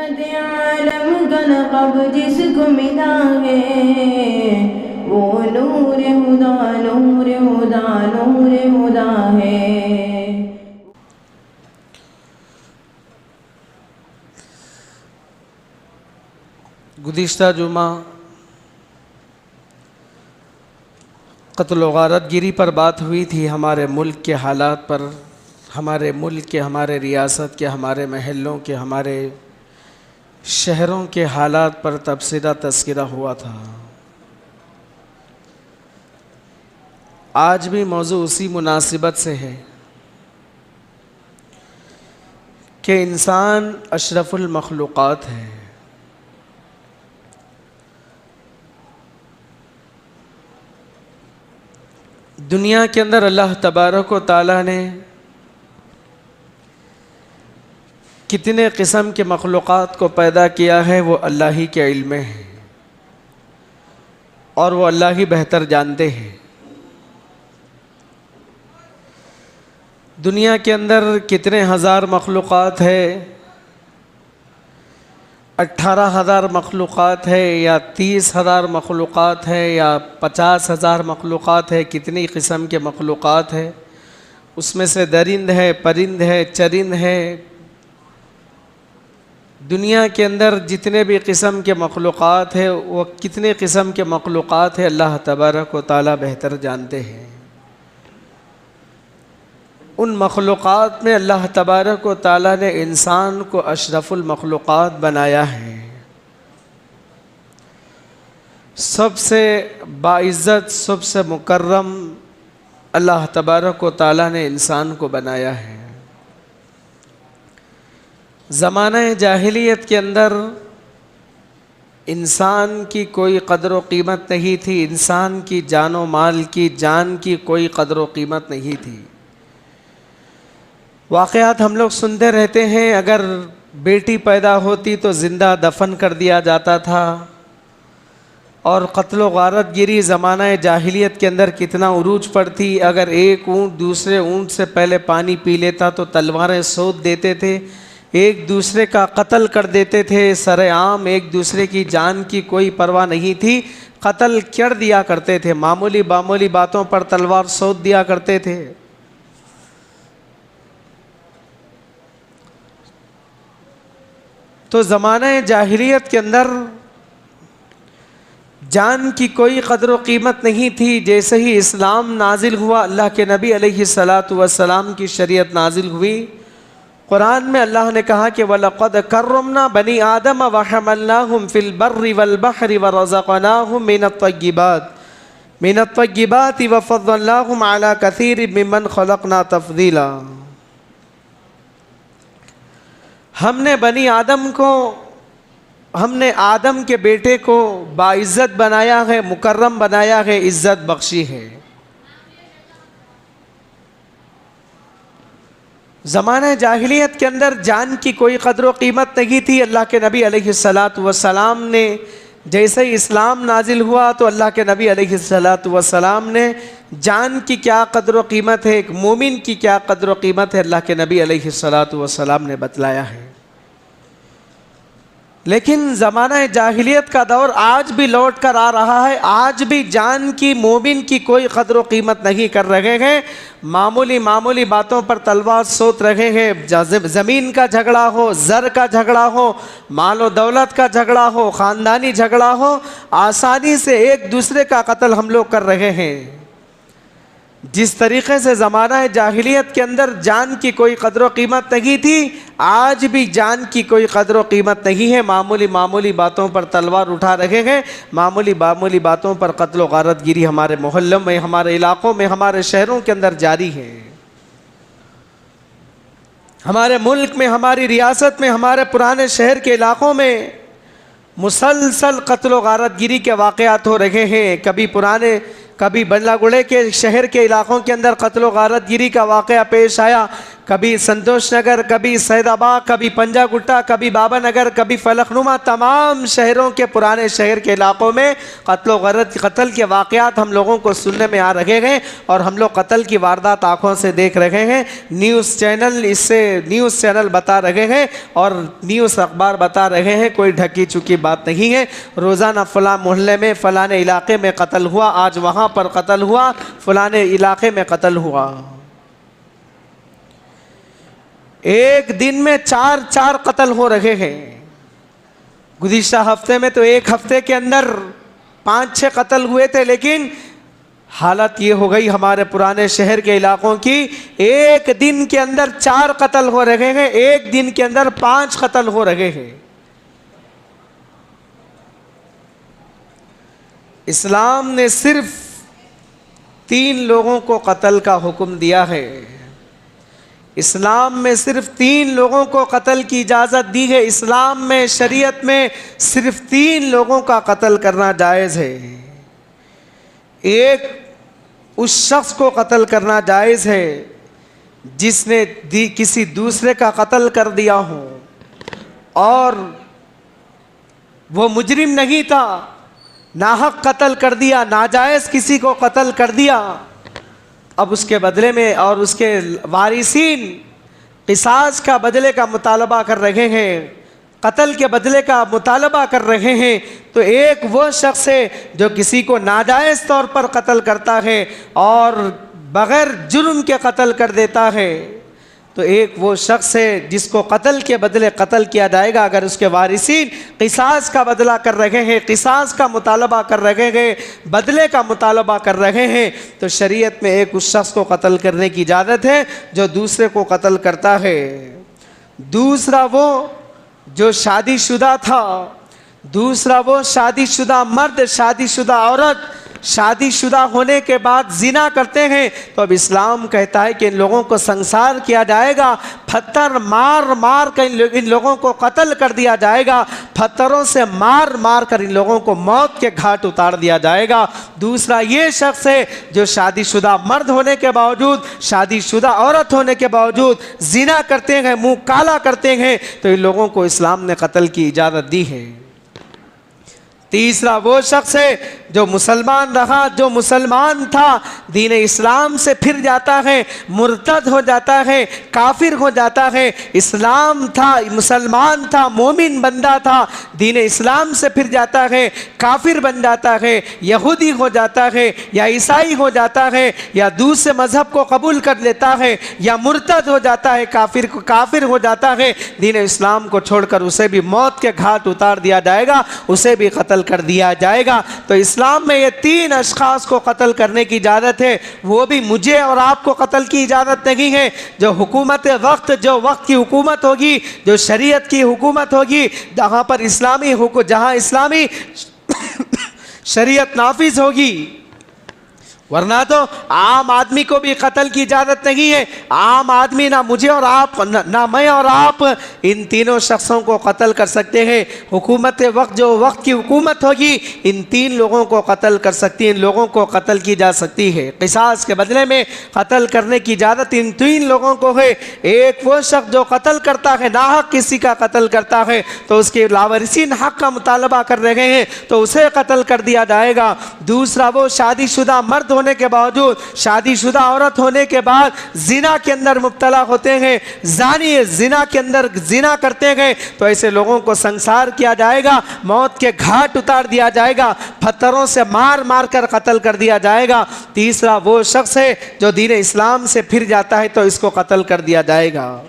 रहमत आलम का लक़ब जिसको मिला है, वो नूर हुदा नूर हुदा नूर हुदा है। गुज़िश्ता जुमा क़त्ल व गारतगिरी पर बात हुई थी, हमारे मुल्क के हालात पर, हमारे मुल्क के, हमारे रियासत के, हमारे महलों के, हमारे शहरों के हालात पर तबसरा तज़किरा हुआ था। आज भी मौजू उसी मुनासिबत से है कि इंसान अशरफुल मखलूक़ात है। दुनिया के अंदर अल्लाह तबारक व तआला ने कितने किस्म के मखलूक़ात को पैदा किया है वो अल्लाह ही के इल्म में है और वो अल्लाह ही बेहतर जानते हैं। दुनिया के अंदर कितने हज़ार मखलूक़ात है, 18,000 मखलूक़ात है या 30,000 मखलूक़ात है या 50,000 मखलूक़ात है, कितनी किस्म के मखलूक़ात है, उसमें से दरिंद है, परिंद है, चरिंद है। दुनिया के अंदर जितने भी किस्म के मखलूक़ात है वो कितने किस्म के मखलूक़ात है अल्लाह तबारक व तआला बेहतर जानते हैं। उन मखलूक़ात में अल्लाह तबारक व तआला ने इंसान को अशरफुल मखलूक़ात बनाया है, सबसे बाइज़्ज़त, सबसे मुकर्रम अल्लाह तबारक व तआला ने इंसान को बनाया है। ज़माना जाहिलियत के अंदर इंसान की कोई क़द्र व क़ीमत नहीं थी, इंसान की जान व माल की, जान की कोई क़द्र व क़ीमत नहीं थी। वाक़यात हम लोग सुनते रहते हैं, अगर बेटी पैदा होती तो ज़िंदा दफन कर दिया जाता था। और क़त्ल व गारतगिरी ज़माना जाहिलियत के अंदर कितना उरूज पर थी। अगर एक ऊँट दूसरे ऊँट से पहले पानी पी लेता तो तलवारें सोध देते थे, एक दूसरे का कत्ल कर देते थे सरेआम, एक दूसरे की जान की कोई परवाह नहीं थी, कत्ल कर दिया करते थे, मामूली मामूली बातों पर तलवार सोध दिया करते थे। तो ज़माना जाहिलियत के अंदर जान की कोई क़द्र व क़ीमत नहीं थी। जैसे ही इस्लाम नाजिल हुआ, अल्लाह के नबी अलैहिस्सलातु वस्सलाम की शरीयत नाजिल हुई, कुरान में अल्लाह ने कहा कि वलक़द कर्रमना बनी आदम व हमलनाहुम फ़िल बर्रि वल बहरि व रज़क़नाहुम मिनत तय्यिबाति व फ़द्दलनाहुम अला कसीरिम मिम्मन ख़लक़ना तफ़दीला। हमने बनी आदम को, हमने आदम के बेटे को बाइज़्ज़त बनाया है, मुकर्रम बनाया है, इज़्ज़त बख्शी है। ज़माना जाहिलियत के अंदर जान की कोई क़द्र व क़ीमत नहीं थी। अल्लाह के नबी अलैहिस्सलातु वस्सलाम ने जैसे ही इस्लाम नाजिल हुआ तो अल्लाह के नबी अलैहिस्सलातु वस्सलाम ने जान की क्या क़द्र व क़ीमत है, एक मोमिन की क्या क़द्र व क़ीमत है, अल्लाह के नबी अलैहिस्सलातु वस्सलाम ने बतलाया है। लेकिन ज़माना जाहिलियत का दौर आज भी लौट कर आ रहा है। आज भी जान की, मोमिन की कोई क़द्र व क़ीमत नहीं कर रहे हैं, मामूली मामूली बातों पर तलवार सोच रहे हैं। ज़मीन का झगड़ा हो, ज़र का झगड़ा हो, माल व दौलत का झगड़ा हो, ख़ानदानी झगड़ा हो, आसानी से एक दूसरे का कत्ल हम लोग कर रहे हैं। जिस तरीक़े से ज़माना जाहिलियत के अंदर जान की कोई क़द्र व क़ीमत नहीं थी, आज भी जान की कोई क़द्र व क़ीमत नहीं है। मामूली मामूली बातों पर तलवार उठा रहे हैं, मामूली मामूली बातों पर क़त्ल व गारतगिरी हमारे मोहल्लों में, हमारे इलाक़ों में, हमारे शहरों के अंदर जारी है। हमारे मुल्क में, हमारी रियासत में, हमारे पुराने शहर के इलाक़ों में मुसलसल क़त्ल व गारतगिरी के वाक़यात हो रहे हैं। कभी बल्लागुड़े के शहर के इलाक़ों के अंदर क़त्ल व गारतगिरी का वाक़या पेश आया, कभी संतोष नगर, कभी सैदाबाद, कभी पंजागुट्टा, कभी बाबा नगर, कभी फलकनुमा, तमाम शहरों के पुराने शहर के इलाकों में कत्ल के वाक़यात हम लोगों को सुनने में आ रहे हैं और हम लोग कत्ल की वारदात आँखों से देख रहे हैं। न्यूज़ चैनल बता रहे हैं और न्यूज़ अखबार बता रहे हैं, कोई ढकी चुकी बात नहीं है। रोज़ाना फ़लाँ मोहल्ले में फ़लाने इलाके में कत्ल हुआ, आज वहाँ पर कत्ल हुआ, फ़लाने इलाके में कत्ल हुआ। एक दिन में 4 कत्ल हो रहे हैं। गुज़िश्ता हफ्ते में तो एक हफ्ते के अंदर 5-6 कत्ल हुए थे, लेकिन हालत ये हो गई हमारे पुराने शहर के इलाकों की, एक दिन के अंदर 4 कत्ल हो रहे हैं, एक दिन के अंदर 5 कत्ल हो रहे हैं। इस्लाम ने सिर्फ 3 लोगों को कत्ल का हुक्म दिया है। इस्लाम में सिर्फ 3 लोगों को कत्ल की इजाज़त दी है। इस्लाम में, शरीयत में सिर्फ 3 लोगों का कत्ल करना जायज़ है। एक उस शख्स को कत्ल करना जायज़ है जिसने किसी दूसरे का कत्ल कर दिया हो और वो मुजरिम नहीं था, नाहक कत्ल कर दिया, नाजायज़ किसी को कत्ल कर दिया। अब उसके बदले में और उसके वारिसीन क़िसास का बदले का मुतालबा कर रहे हैं, कत्ल के बदले का मुतालबा कर रहे हैं। तो एक वो शख्स है जो किसी को नाजायज़ तौर पर कत्ल करता है और बग़ैर जुर्म के कत्ल कर देता है। तो एक वो शख्स है जिसको कत्ल के बदले कत्ल किया जाएगा। अगर उसके वारिसीन क़िसास का बदला कर रहे हैं, क़िसास का मुतालबा कर रहे हैं, बदले का मुतालबा कर रहे हैं, तो शरीयत में एक उस शख्स को कत्ल करने की इजाज़त है जो दूसरे को कत्ल करता है। दूसरा वो जो शादीशुदा था, दूसरा वो शादीशुदा मर्द, शादीशुदा औरत शादीशुदा होने के बाद जिना करते हैं, तो अब इस्लाम कहता है कि इन लोगों को संसार किया जाएगा, पत्थर मार मार कर इन लोगों को कत्ल कर दिया जाएगा, पत्थरों से मार मार कर इन लोगों को मौत के घाट उतार दिया जाएगा। दूसरा ये शख्स है जो शादीशुदा मर्द होने के बावजूद, शादीशुदा औरत होने के बावजूद जिना करते हैं, मुंह काला करते हैं, तो इन लोगों को इस्लाम ने कत्ल की इजाज़त दी है। तीसरा वो शख्स है जो मुसलमान रहा, जो मुसलमान था, दीन इस्लाम से फिर जाता है, मुर्तद हो जाता है, काफिर हो जाता है। इस्लाम था, मुसलमान था, मोमिन बंदा था, दीन इस्लाम से फिर जाता है, काफिर बन जाता है, यहूदी हो जाता है या ईसाई हो जाता है या दूसरे मज़हब को कबूल कर लेता है या मुर्तद हो जाता है, काफिर हो जाता है। दीन इस्लाम को छोड़कर उसे भी मौत के घाट उतार दिया जाएगा, उसे भी कत्ल कर दिया जाएगा। तो इस्लाम में ये 3 अशखास को कत्ल करने की इजाज़त है, वो भी मुझे और आपको कत्ल की इजाज़त नहीं है। जो हुकूमत वक्त, जो वक्त की हुकूमत होगी, जो शरीयत की हुकूमत होगी, जहाँ पर जहाँ इस्लामी शरीयत नाफिज होगी, वरना तो आम आदमी को भी कत्ल की इजाज़त नहीं है। आम आदमी ना मुझे और आप, ना मैं और आप इन तीनों शख्सों को कत्ल कर सकते हैं। हुकूमत वक्त, जो वक्त की हुकूमत होगी, इन 3 लोगों को कत्ल कर सकती है, इन लोगों को कत्ल की जा सकती है। क़िसास के बदले में कत्ल करने की इजाज़त इन 3 लोगों को है। एक वो शख्स जो कत्ल करता है, नाहक किसी का कत्ल करता है, तो उसके लावारिसीन हक़ का मुतालबा कर रहे हैं, तो उसे कत्ल कर दिया जाएगा। दूसरा वो शादीशुदा मर्द होने के बावजूद, शादीशुदा औरत होने के बाद जिना के अंदर मुब्तला होते हैं, जानी जिना के अंदर जिना करते हैं, तो ऐसे लोगों को संसार किया जाएगा, मौत के घाट उतार दिया जाएगा, पत्थरों से मार मार कर कत्ल कर दिया जाएगा। तीसरा वो शख्स है जो दीन इस्लाम से फिर जाता है, तो इसको कत्ल कर दिया जाएगा।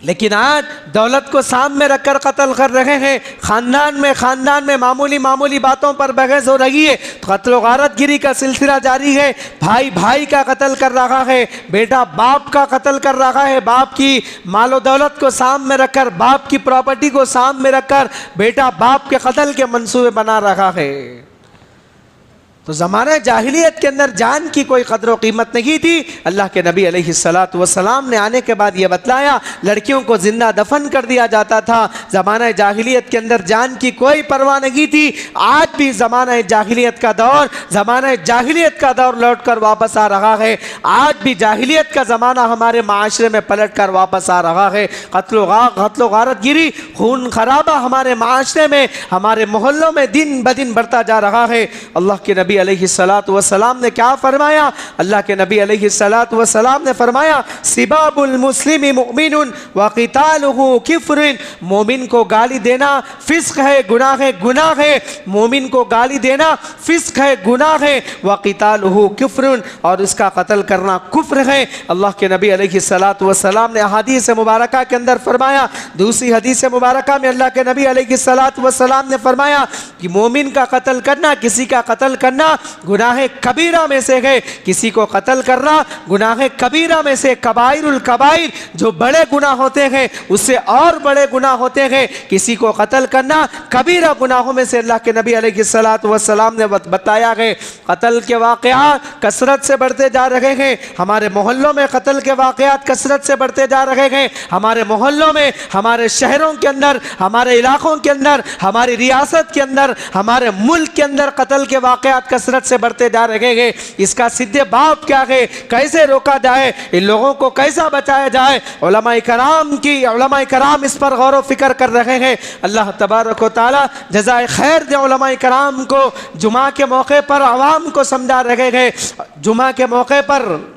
लेकिन आज दौलत को सामने रखकर कत्ल कर रहे हैं, ख़ानदान में मामूली बातों पर बहस हो रही है, कत्ल व गारतगिरी का सिलसिला जारी है। भाई का कत्ल कर रहा है, बेटा बाप का कत्ल कर रहा है, बाप की मालो दौलत को सामने रखकर, बाप की प्रॉपर्टी को सामने रखकर बेटा बाप के कत्ल के मंसूबे बना रहा है। तो ज़माना जाहिलियत के अंदर जान की कोई कदर व कीमत नहीं थी। अल्लाह के नबी अलैहिस्सलातु वस्सलाम ने आने के बाद ये बतलाया, लड़कियों को जिंदा दफन कर दिया जाता था। ज़माना जाहिलियत के अंदर जान की कोई परवाह नहीं थी। आज भी ज़माना जाहिलियत का दौर, ज़माना जाहिलियत का दौर लौट कर वापस आ रहा है। आज भी जाहिलियत का ज़माना हमारे माशरे में पलट कर वापस आ रहा है। कत्ल गारत गिरी, खून खराबा हमारे माशरे में, हमारे मोहल्लों में दिन ब दिन बढ़ता जा रहा है। अल्लाह के नबी अलैहिस्सलातु वस्सलाम ने क्या फरमाया? अल्लाह के नबी अलैहिस्सलातु वस्सलाम ने फरमाया, सिबाबुल मुस्लिमी मुमिनुन व क़ितालुहु किफ्रुन। मोमिन को गाली देना फिस्क है, गुनाह है, गुनाह है। मोमिन को गाली देना फिस्क है, गुनाह है। व क़ितालुहु किफ्रुन, और उसका कत्ल करना कुफ्र है। अल्लाह के नबी अलैहिस्सलातु वस्सलाम ने हदीस मुबारका के अंदर फरमाया, दूसरी हदीस मुबारका में अल्लाह के नबी अलैहिस्सलातु वस्सलाम ने फरमाया कि मोमिन का कत्ल करना, किसी का कत्ल करना गुनाह कबीरा में से है। किसी को कत्ल करना गुनाह कबीरा में से, कबाइरुल कबाइर, जो बड़े गुनाह होते हैं उससे और बड़े गुनाह होते हैं। किसी को कत्ल करना कबीरा गुनाहों में से अल्लाह के नबी अलैहिस्सलातु वस्सलाम ने बताया है। कत्ल के वाक़यात कसरत से बढ़ते जा रहे हैं। हमारे मोहल्लों में कत्ल के वाक़यात कसरत से बढ़ते जा रहे हैं। हमारे मोहल्लों में, हमारे शहरों के अंदर, हमारे इलाकों के अंदर, हमारी रियासत के अंदर, हमारे मुल्क के अंदर कत्ल के वाक़यात कसरत से बढ़ते जा रहे हैं। इसका सीधे बाप क्या है? कैसे रोका जाए? इन लोगों को कैसा बचाया जाए? उलमाए कराम इस पर गौर व फिक्र कर रहे हैं। अल्लाह तबारक व तआला जज़ाए खैर दे उलमाए कराम को। जुमा के मौके पर आवाम को समझा रहे हैं, जुमा के मौके पर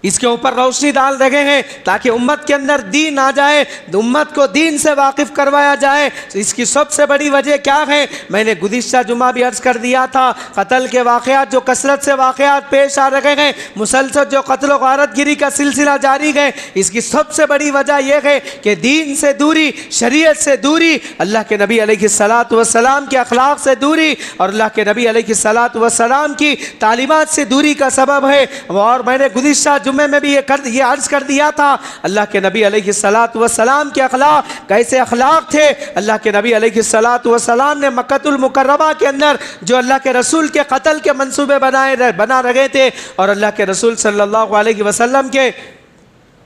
इसके ऊपर रोशनी डाल रहे हैं ताकि उम्मत के अंदर दीन आ जाए, उम्मत को दीन से वाकिफ करवाया जाए। इसकी सबसे बड़ी वजह क्या है? मैंने गुज़िश्ता जुमा भी अर्ज़ कर दिया था, कत्ल के वाक़यात जो कसरत से वाक़यात पेश आ रहे हैं, मुसलसल जो कत्ल गारत गिरी का सिलसिला जारी है, इसकी सबसे बड़ी वजह यह है कि दीन से दूरी, शरीयत से दूरी, अल्लाह के नबी अलैहिस्सलातु वस्सलाम के अखलाक से दूरी और अल्लाह के नबी अलैहिस्सलातु वस्सलाम की तालीमात से दूरी का सबब है। और मैंने गुज़िश्ता जुम्मे में भी ये अर्ज कर दिया था, अल्लाह के नबी अलैहिस्सलातु वस्सलाम के अखलाक कैसे अखलाक थे। अल्लाह के नबी अलैहिस्सलातु वस्सलाम ने मक्कतुल मुकर्रमा के अंदर जो अल्लाह के रसूल के कत्ल के मंसूबे बना रहे थे और अल्लाह के रसूल सल्लल्लाहु अलैहि वसल्लम के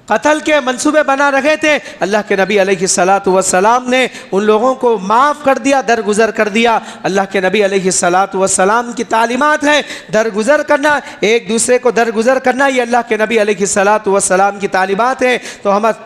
कत्ल के मंसूबे बना रहे थे, अल्लाह के नबी अलैहिस्सलातु वस्सलाम ने उन लोगों को माफ़ कर दिया, दरगुजर कर दिया। अल्लाह के नबी अलैहिस्सलातु वस्सलाम की तालीमात है दरगुजर करना, एक दूसरे को दरगुजर करना, ये अल्लाह के नबी अलैहिस्सलातु वस्सलाम की तालीमात है।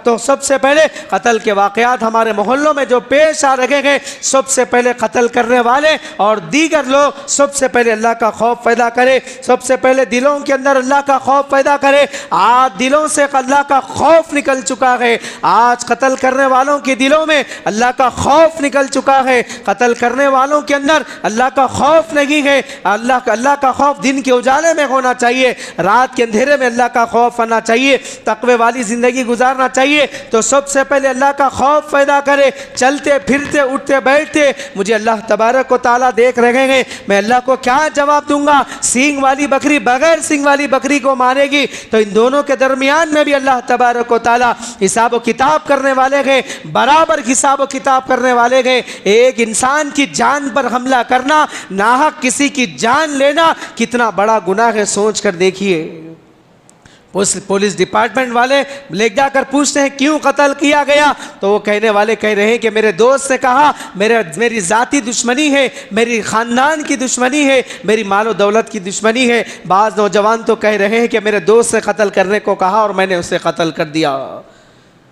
तो सबसे पहले कत्ल के वाक़यात हमारे मोहल्लों में जो पेश आ रहे हैं, सबसे पहले कत्ल करने वाले और दीगर लोग सबसे पहले अल्लाह का खौफ पैदा करे, सबसे पहले दिलों के अंदर अल्लाह का खौफ पैदा करे। आज दिलों से अल्लाह का खौफ निकल चुका है। आज कत्ल करने वालों के दिलों में अल्लाह का खौफ निकल चुका है। कत्ल करने वालों के अंदर अल्लाह का खौफ नहीं है। अल्लाह का खौफ दिन के उजाले में होना चाहिए, रात के अंधेरे में अल्लाह का खौफ आना चाहिए, तकवे वाली ज़िंदगी गुजारना चाहिए। तो सबसे पहले अल्लाह का खौफ पैदा करे। चलते फिरते उठते बैठते मुझे अल्लाह तबारक व तआला देख रहे हैं, मैं अल्लाह को क्या जवाब दूंगा? सींग वाली बकरी बगैर सींग वाली बकरी को मारेगी, तो इन दोनों के दरमियान में भी अल्लाह तबारक व तआला हिसाब व किताब करने वाले गए, बराबर हिसाब व किताब करने वाले गए। एक इंसान की जान पर हमला करना, नाहक किसी की जान लेना कितना बड़ा गुनाह है, सोच कर देखिए। पुलिस डिपार्टमेंट वाले ले जाकर पूछते हैं क्यों कत्ल किया गया, तो वो कहने वाले कह रहे हैं कि मेरे दोस्त ने कहा, मेरी ज़ाती दुश्मनी है, मेरी ख़ानदान की दुश्मनी है, मेरी मालो दौलत की दुश्मनी है। बाज़ नौजवान तो कह रहे हैं कि मेरे दोस्त से कत्ल करने को कहा और मैंने उसे कत्ल कर दिया।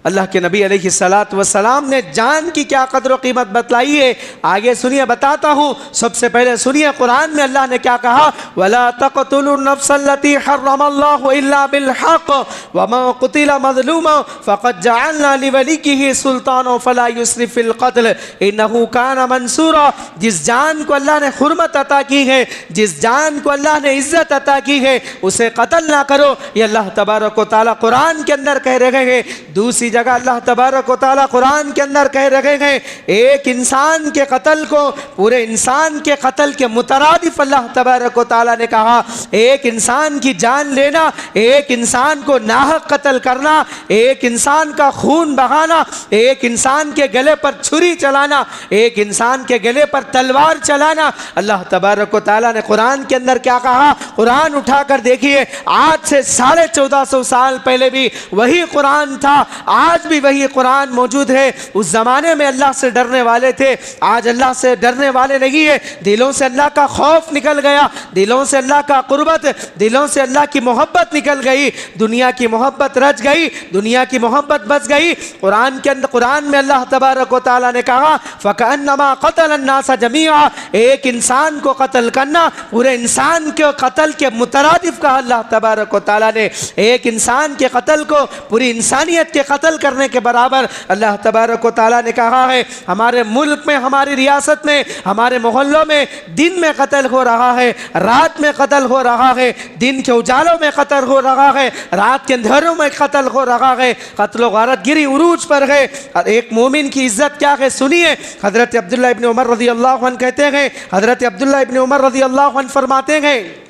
अल्लाह के नबी अलैहिस्सलातु वस्सलाम ने जान की क्या कदर व कीमत बतलाई है। आगे सुनिए, बताता हूँ। सबसे पहले सुनिए कुरान में अल्लाह ने क्या कहा, वला तक़तुलु नफ्सल्लती हर्रमल्लाहु इल्ला बिलहक़ वमा क़ुतिला मज़लूमा फ़क़द जअलना लिवलिय्यिही सुल्ताना फ़ला युस्रिफ़ फ़िल क़त्ल इन्नहु काना मंसूरा। जिस जान को अल्लाह ने हुर्मत अता की है, जिस जान को अल्लाह ने इज़्ज़त अता की है, उसे कत्ल ना करो। ये अल्लाह तबारक व तआला कुरान के अंदर कह रहे हैं। दूसरी जगह अल्लाह तबारक व तआला कुरान के अंदर कह रहे हैं, एक इंसान के कत्ल को पूरे इंसान के कत्ल के मुतरादिफ अल्लाह तबारक व तआला ने कहा। एक इंसान की जान लेना, एक इंसान को नाहक कत्ल करना, एक इंसान का खून बहाना, एक इंसान के गले पर छुरी चलाना, एक इंसान के गले पर तलवार चलाना, अल्लाह तबारक व तआला ने कुरान के अंदर क्या कहा। कुरान उठाकर देखिए, आज से 1450 साल पहले भी वही कुरान था, आज भी वही कुरान मौजूद है। उस ज़माने में अल्लाह से डरने वाले थे, आज अल्लाह से डरने वाले नहीं है। दिलों से अल्लाह का खौफ निकल गया, दिलों से अल्लाह का कुर्बत, दिलों से अल्लाह की मोहब्बत निकल गई, दुनिया की मोहब्बत रच गई, दुनिया की मोहब्बत बच गई। कुरान के अंदर, कुरान में अल्लाह तबारक व तआला ने कहा फ़कअन्नमा क़तलन्नास जमीआ, एक इंसान को कत्ल करना पूरे इंसान के कत्ल के मुतरादिफ कहा अल्लाह तबारक व तआला ने। एक इंसान के कत्ल को पूरी इंसानियत के कत्ल करने के बराबर अल्लाह तबारक व तआला ने कहा है। हमारे मुल्क में, हमारी रियासत में, हमारे मोहल्लों में दिन में कत्ल हो रहा है, रात में कत्ल हो रहा है, दिन के उजालों में कत्ल हो रहा है, रात के अंधेरों में कत्ल हो रहा है। कत्ल गारत गिरी उरूज पर है। एक मोमिन की इज्जत क्या है सुनिए। हजरत अब्दुल्लाह इब्न उमर रज़ी अल्लाह अन्हु कहते हैं, हजरत अब्दुल्लाह इब्न उमर रज़ी अल्लाह अन्हु फरमाते हैं,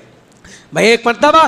मैं एक मरतबा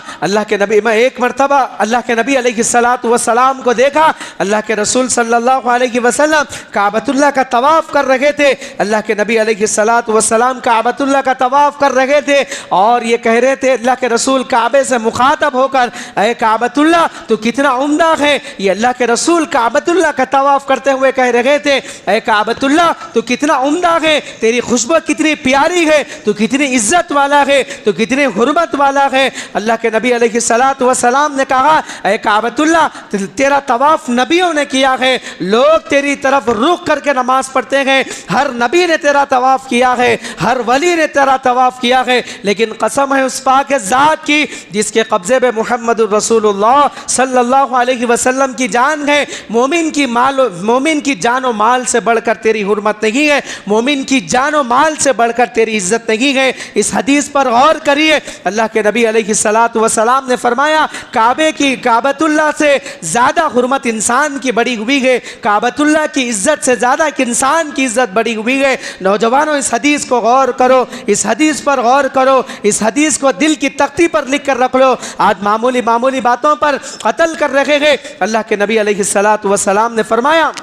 अल्लाह के नबी अलैहिस्सलातु वस्सलाम को देखा। अल्लाह के रसूल सल्लल्लाहु अलैहि वसल्लम काबतुल्लाह का तवाफ़ कर रहे थे। अल्लाह के नबी अलैहिस्सलातु वस्सलाम काबतुल्लाह का तवाफ़ कर रहे थे और ये कह रहे थे, अल्लाह के रसूल काबे से मुखातब होकर, अय काबतुल्लाह तो कितना उम्दा है। ये अल्लाह के रसूल काबतुल्लाह का तवाफ़ करते हुए कह रहे थे, अय काबतुल्लाह तो कितना उम्दा है, तेरी खुशबू कितनी प्यारी है, तो कितनी इज्जत वाला है, तो कितनी हुर्मत वाला है। अल्लाह के नबी अलैहिस्सलातु वस्सलाम ने कहा, ऐ काबतुल्लाह तेरा तवाफ नबियों ने किया है, लोग तेरी तरफ रुख करके नमाज पढ़ते हैं, हर नबी ने तेरा तवाफ किया है, हर वली ने तेरा तवाफ किया है, लेकिन कसम है उस पाक ज़ात की जिसके कब्जे में मुहम्मदुर रसूलुल्लाह सल्लल्लाहु अलैहि वसल्लम की जान है। मोमिन की जान और माल से बढ़कर तेरी हुर्मत नहीं है, मोमिन की जान और माल से बढ़कर तेरी इज्जत नहीं है। इस हदीस पर गौर करिए। अल्लाह के नबी अलैहिस्सलातु वस्सलाम ने फरमाया, काबतुल्लाह से ज़्यादा हुर्मत इंसान की बढ़ी हुई है, काबतुल्लाह की इज्जत से ज़्यादा एक इंसान की इज्जत बढ़ी हुई है। नौजवानों, इस हदीस को गौर करो, इस हदीस पर गौर करो, इस हदीस को दिल की तख्ती पर लिख कर रख लो। आज मामूली मामूली बातों पर कत्ल कर रहे हैं। अल्लाह के नबी अलैहिस्सलातु वस्सलाम ने फरमाया,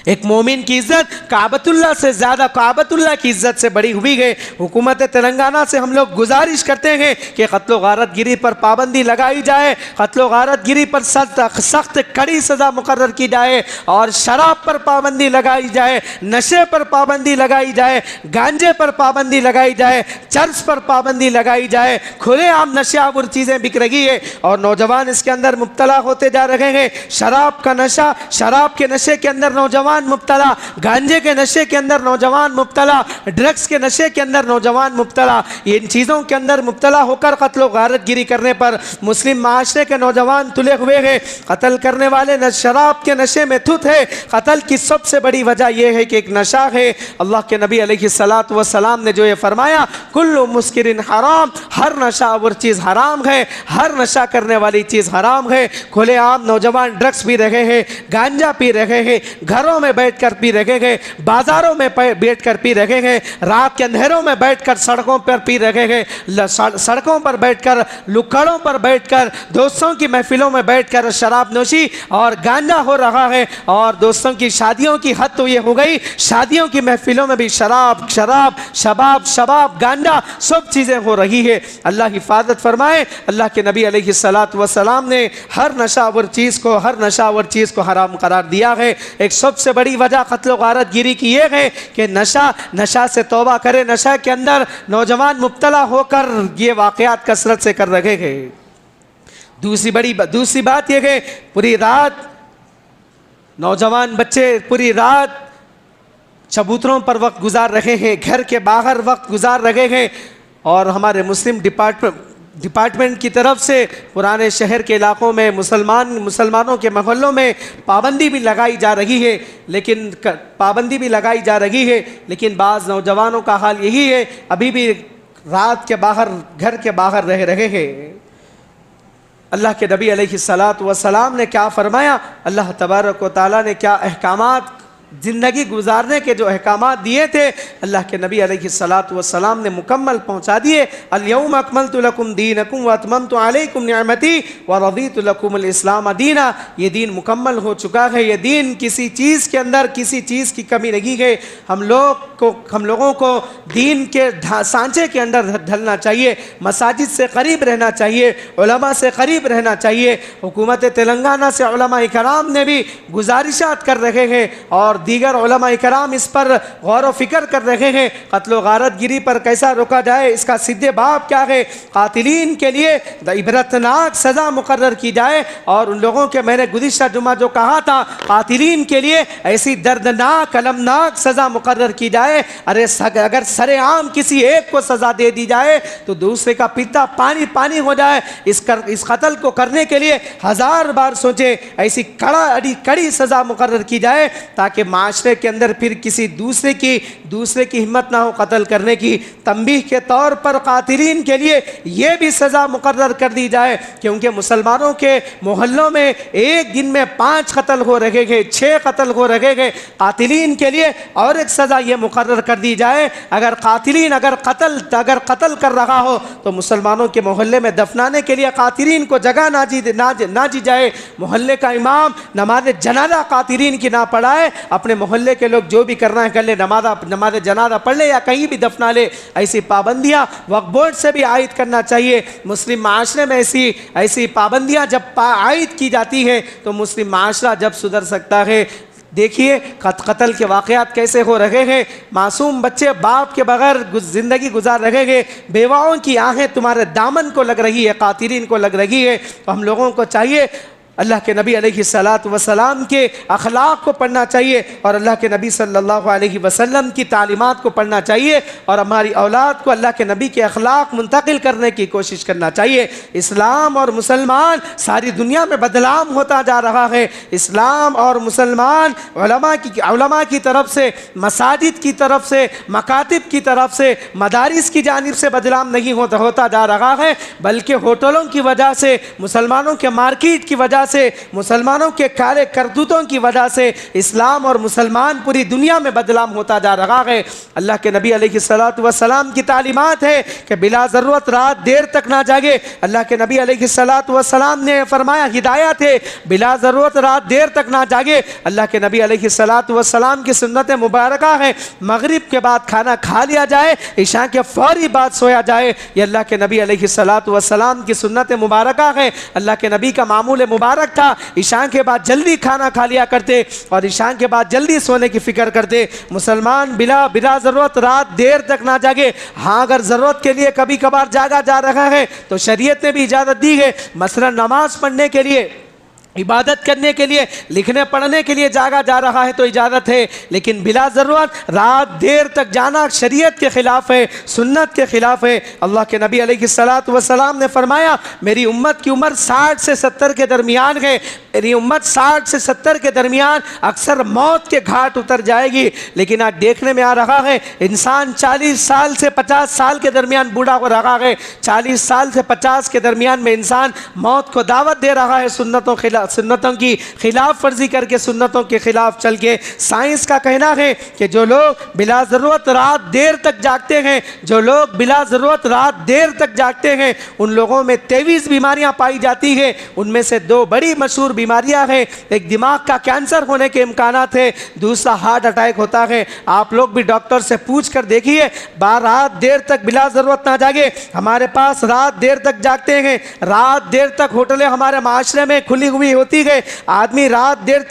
एक मोमिन की इज्जत काबतुल्लाह से ज़्यादा, काबतुल्लाह की इज्जत से बड़ी हुई है। हुकूमत तेलंगाना से हम लोग गुजारिश करते हैं कि कत्ल गारत गिरी पर पाबंदी लगाई जाए, कत्ल गारत गिरी पर सख्त कड़ी सज़ा मुकर्रर की जाए और शराब पर पाबंदी लगाई जाए, नशे पर पाबंदी लगाई जाए, गांजे पर पाबंदी लगाई जाए, चर्च पर पाबंदी लगाई जाए। खुलेआम नशावर चीज़ें बिक रही है और नौजवान इसके अंदर मुब्तला होते जा रहे हैं। शराब का नशा, शराब के नशे के अंदर नौजवान मुब्तला, गांजे के नशे के अंदर नौजवान मुब्तला, ड्रग्स के नशे के अंदर नौजवान मुब्तला। इन चीज़ों के अंदर मुब्तला होकर कत्ल गारत गिरी करने पर मुस्लिम माशरे के नौजवान तुले हुए हैं। कत्ल करने वाले न शराब के नशे में धुत है। कत्ल की सबसे बड़ी वजह यह है कि एक नशा है। अल्लाह के नबी अलैहिस्सलातु वस्सलाम ने जो ये फरमाया, कुल्लु मुस्किरिन हराम, हर नशावर चीज़ हराम है, हर नशा करने वाली चीज़ हराम है। खुलेआम नौजवान ड्रग्स पी रहे हैं, गांजा पी रहे हैं, घरों में बैठकर पी रहे हैं, बाजारों में बैठकर पी रहे हैं, रात के अंधेरों में बैठकर सड़कों पर पी रहे हैं, सड़कों पर बैठकर, लुक्कड़ों पर बैठकर, दोस्तों की महफिलों में बैठकर शराब नोशी और गांजा हो रहा है। और दोस्तों की शादियों की हद तो ये हो गई, शादियों की महफिलों में भी शराब, शबाब, गांजा, सब चीज़ें हो रही है। अल्लाह हिफाजत फरमाए। अल्लाह के नबी अलैहिस्सलातु वस्सलाम ने हर नशावर चीज़ को हराम करार दिया है। एक सबसे बड़ी वजह कत्ल गारत गिरी की यह है कि नशा से तौबा करे, नशा के अंदर नौजवान मुब्तला होकर ये वाक़यात कसरत से कर रहे हैं। दूसरी बात यह है, पूरी रात नौजवान बच्चे पूरी रात चबूतरों पर वक्त गुजार रहे हैं, घर के बाहर वक्त गुजार रहे हैं। और हमारे मुस्लिम डिपार्टमेंट की तरफ से पुराने शहर के इलाकों में मुसलमानों के मोहल्लों में पाबंदी भी लगाई जा रही है, लेकिन बाज़ नौजवानों का हाल यही है, अभी भी रात के बाहर, घर के बाहर रह रहे हैं। अल्लाह के नबी अलैहिस्सलातु वस्सलाम ने क्या फरमाया, अल्लाह तबारक व तआला ने क्या अहकामात ज़िंदगी गुजारने के जो अहकामात दिए थे अल्लाह के नबी अलैहिस्सलातु वस्सलाम ने मुकम्मल पहुँचा दिए। अल-यौम अकमलतु लकुम दीनकुम व अतममतु अलैकुम निअमती व रदीतु लकुमुल इस्लाम दीना। ये दीन मुकम्मल हो चुका है। ये दीन किसी चीज़ के अंदर किसी चीज़ की कमी नहीं है। हम लोगों को दीन के सांचे के अंदर ढलना चाहिए, मसाजिद से करीब रहना चाहिए, उलमा से करीब रहना चाहिए। हुकूमत तेलंगाना से उलमा इकराम ने भी गुजारिशात कर रहे हैं और दीगर उलमा इकराम इस पर गौर व फिक्र कर रहे हैं। कत्ल व गारतगिरी पर कैसा रोका जाए, इसका सीधे बाब क्या है। कातिलीन के लिए इबरतनाक सज़ा मुकर्रर की जाए और उन लोगों के, मैंने गुज़िश्ता जुमा जो कहा था, कातिलीन के लिए ऐसी दर्दनाक अलमनाक सज़ा मुकर्रर की जाए। अरे अगर सरेआम किसी एक को सज़ा दे दी जाए तो दूसरे का पिता पानी पानी हो जाए। इस कत्ल को करने के लिए 1000 बार सोचे। ऐसी कड़ी सज़ा मुकर्रर की जाए ताकि माशरे के अंदर फिर किसी दूसरे की हिम्मत ना हो कत्ल करने की। तंबीह के तौर पर कातिलीन के लिए ये भी सज़ा मुकर्रर कर दी जाए, क्योंकि मुसलमानों के मोहल्लों में एक दिन में 5 कत्ल हो रहे हैं, 6 कत्ल हो रहे हैं। कातिलीन के लिए और एक सज़ा ये मुकर्रर कर दी जाए, अगर कातिलीन अगर कत्ल कर रहा हो तो मुसलमानों के मोहल्ले में दफनाने के लिए कातिलीन को जगह ना दी जाए। मोहल्ले का इमाम नमाज जनाजा कातिलीन की ना पढ़ाए। अपने मोहल्ले के लोग जो भी करना है कर ले, नमाज जनाजा पढ़ ले या कहीं भी दफना ले। ऐसी पाबंदियाँ वक्फ बोर्ड से भी आयद करना चाहिए। मुस्लिम माशरे में ऐसी पाबंदियाँ जब आयद की जाती है तो मुस्लिम माशरा जब सुधर सकता है। देखिए कत्ल के वाक़यात कैसे हो रहे हैं। मासूम बच्चे बाप के बगैर ज़िंदगी गुजार रहे हैं। बेवाओं की आहें तुम्हारे दामन को लग रही है, कातिलीन को लग रही है। तो हम लोगों को चाहिए अल्लाह के नबी अलैहिस्सलातु वस्सलाम के अखलाक को पढ़ना चाहिए और अल्लाह के नबी सल्लल्लाहु अलैहि वसल्लम की तालीमात को पढ़ना चाहिए और हमारी औलाद को अल्लाह के नबी के अखलाक मुंतकिल करने की कोशिश करना चाहिए। इस्लाम और मुसलमान सारी दुनिया में बदलाम होता जा रहा है। इस्लाम और मुसलमान उलमा की तरफ से, मसाजिद की तरफ से, मकातिब की तरफ से, मदारिस की जानिब से बदलाम नहीं होता जा रहा है, बल्कि होटलों की वजह से, मुसलमानों के मार्केट की वजह से, मुसलमानों के काले करतूतों की वजह से इस्लाम और मुसलमान पूरी दुनिया में बदलाम होता जा रहा है। अल्लाह के नबी अलैहिस्सलातु वस्सलाम की तालीमात है कि बिला ज़रूरत रात देर तक ना जागे। अल्लाह के नबी अलैहिस्सलातु वस्सलाम ने फरमाया, हिदायत है बिला ज़रूरत रात देर तक ना जागे। अल्लाह के नबी अलैहिस्सलातु वस्सलाम की सुन्नत मुबारक है मगरिब के बाद खाना खा लिया जाए, इशा के फौरी बाद सोया जाए। ये अल्लाह के नबी अलैहिस्सलातु वस्सलाम की सुन्नत मुबारक है। अल्लाह के नबी का मामूल मुबारक था, इशा के बाद जल्दी खाना खा लिया करते और इशा के बाद जल्दी सोने की फिक्र करते। मुसलमान बिला ज़रूरत रात देर तक ना जागे। हाँ, अगर ज़रूरत के लिए कभी कभार जागा जा रहा है तो शरीयत ने भी इजाज़त दी है। मसलन नमाज पढ़ने के लिए, इबादत करने के लिए, लिखने पढ़ने के लिए जागा जा रहा है तो इजाज़त है, लेकिन बिला ज़रूरत रात देर तक जाना शरीयत के ख़िलाफ़ है, सुन्नत के ख़िलाफ़ है। अल्लाह के नबी अलैहिस्सलातु वस्सलाम ने फरमाया, मेरी उम्मत की उम्र 60 से 70 के दरमियान है। मेरी उम्मत 60 से 70 के दरमियान अक्सर मौत के घाट उतर जाएगी। लेकिन आज देखने में आ रहा है इंसान 40 साल से 50 साल के दरमियान बूढ़ा हो रहा है। 40 साल से 50 के दरमियान में इंसान मौत को दावत दे रहा है, सुन्नतों की खिलाफ वर्जी करके, सुन्नतों के खिलाफ चल के। साइंस का कहना है कि जो लोग बिला ज़रूरत रात देर तक जागते हैं, जो लोग बिला ज़रूरत रात देर तक जागते हैं, उन लोगों में 23 बीमारियां पाई जाती हैं। उनमें से 2 बड़ी मशहूर बीमारियां हैं। एक दिमाग का कैंसर होने के इम्कानात है, दूसरा हार्ट अटैक होता है। आप लोग भी डॉक्टर से पूछ कर देखिए, रात देर तक बिला ज़रूरत ना जागे। हमारे पास रात देर तक जागते हैं, रात देर तक होटलें हमारे माशरे में खुली हुई होती है। आदमी रात देर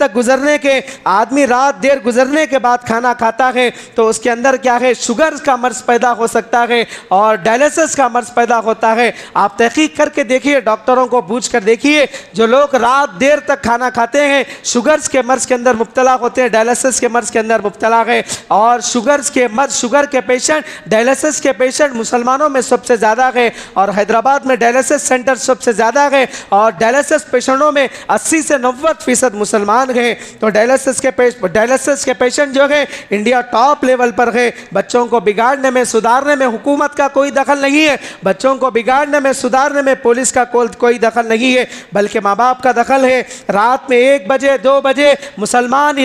गुजरने के बाद खाना खाता है तो उसके अंदर क्या है, शुगर का मर्ज पैदा हो सकता है और डायलिसिस का मर्ज पैदा होता है। आप तहकीक करके देखिए, डॉक्टरों को पूछ कर देखिए, जो लोग रात देर तक खाना खाते हैं शुगर्स के मर्ज के अंदर मुब्तला होते हैं, डायलिसिस के मर्ज के अंदर मुब्तला है। और शुगर के पेशेंट, डायलिसिस के पेशेंट मुसलमानों में सबसे ज़्यादा है और हैदराबाद में डायलिसिस सेंटर सबसे ज़्यादा है। और डायलिसिस पेशेंटों में 80 से 90% मुसलमान हैं। तो डायलिसिस के पेशेंट जो है इंडिया टॉप लेवल पर है। बच्चों को बिगाड़ने में सुधारने में हुकूमत का कोई दखल नहीं है, बच्चों को बिगाड़ने में सुधारने में पुलिस का कोई दखल नहीं है, बल्कि माँ बाप का दखल है। रात में 1 बजे 2 बजे मुसलमान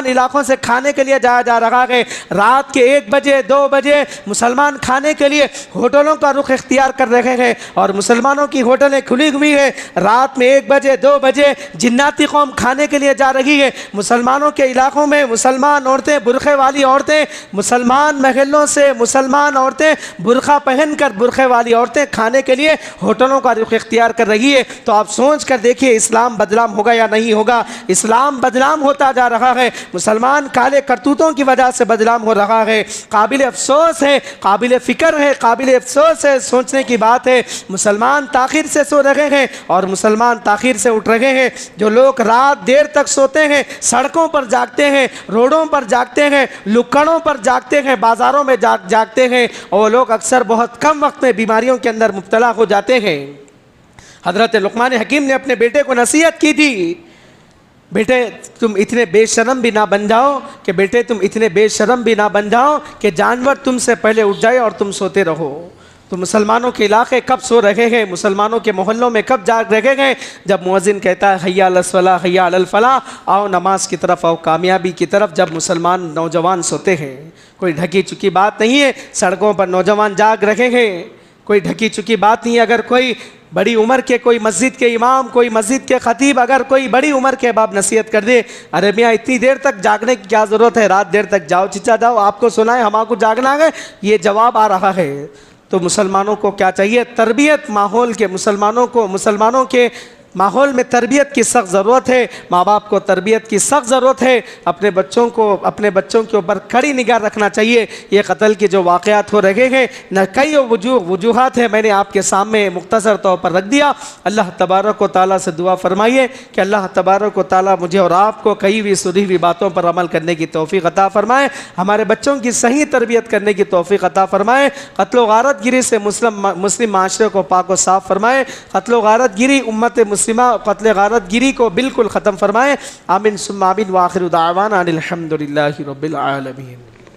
इलाकों से खाने के लिए जाया जा रहा है। रात के 1 बजे 2 बजे मुसलमान खाने के लिए होटलों का रुख इख्तियार कर रहे हैं और मुसलमानों की होटलें खुली हुई है। रात में 1 बजे 2 बजे जिन्नाती कौम खाने के लिए जा रही है। मुसलमानों के इलाकों में मुसलमान औरतें, बुरखे वाली औरतें, मुसलमान महलों से मुसलमान औरतें बुरखा पहनकर बुरखे वाली औरतें खाने के लिए होटलों का रुख इख्तियार कर रही है। तो आप सोच कर देखिए इस्लाम बदनाम होगा या नहीं होगा। इस्लाम बदनाम होता जा रहा है, मुसलमान काले करतूतों की वजह से बदनाम हो रहा है। काबिल अफसोस है, काबिल फ़िक्र है, काबिल अफसोस है, सोचने की बात है। मुसलमान ताखिर से सो रहे हैं और मुसलमान ताखिर से उठ रहे हैं। जो लोग रात देर तक सोते हैं, सड़कों पर जागते हैं, रोडों पर जागते हैं, लुक्कड़ों पर जागते हैं, बाज़ारों में जागते हैं, और लोग अक्सर बहुत कम वक्त में बीमारियों के अंदर मुब्तला हो जाते हैं। हज़रत लुक़मान हकीम ने अपने बेटे को नसीहत की थी, बेटे तुम इतने बेशरम भी ना बन जाओ कि बेटे तुम इतने बेशरम भी ना बन जाओ कि जानवर तुमसे पहले उठ जाए और तुम सोते रहो। तो मुसलमानों के इलाके कब सो रहे हैं, मुसलमानों के मोहल्लों में कब जाग रहे हैं? जब मुअज्जिन कहता है हय्या अलल सलाह हय्या अलल फलाह, आओ नमाज की तरफ, आओ कामयाबी की तरफ। जब मुसलमान नौजवान सोते हैं, कोई ढकी चुकी बात नहीं है, सड़कों पर नौजवान जाग रहे हैं, कोई ढकी चुकी बात नहीं है। अगर कोई बड़ी उम्र के, कोई मस्जिद के इमाम, कोई मस्जिद के खतीब अगर कोई बड़ी उम्र के बाप नसीहत कर दे, अरे मियाँ इतनी देर तक जागने की क्या ज़रूरत है, रात देर तक जाओ चिच्चा जाओ, आपको सुनाए हमको जागना है, ये जवाब आ रहा है। तो मुसलमानों को क्या चाहिए? तरबियत माहौल के, मुसलमानों के माहौल में तरबियत की सख्त ज़रूरत है। माँ बाप को तरबियत की सख्त ज़रूरत है। अपने बच्चों के ऊपर कड़ी निगाह रखना चाहिए। ये कत्ल के जो वाक़यात हो रहे हैं, न कई वजूहात है, मैंने आपके सामने मुख्तसर तौर पर रख दिया। अल्लाह तबारक व तआला से दुआ फरमाइए कि अल्लाह तबारक व तआला मुझे और आपको कई भी सुनी हुई बातों पर अमल करने की तौफ़ीक़ अता फ़रमाए, हमारे बच्चों की सही तरबियत करने की तौफ़ीक़ अता फ़रमाए, क़त्ल व गारत गिरी से मुस्लिम माशरे को पाक व साफ़ फरमाए, क़त्ल व गारत गिरी उम्मत मुस्लिमा क़त्ल गारत गिरी को बिल्कुल ख़त्म फरमाए। आमीन सुम्मा आमीन व आखिरु दावाना अनिल हम्दुलिल्लाहि रब्बिल आलमीन।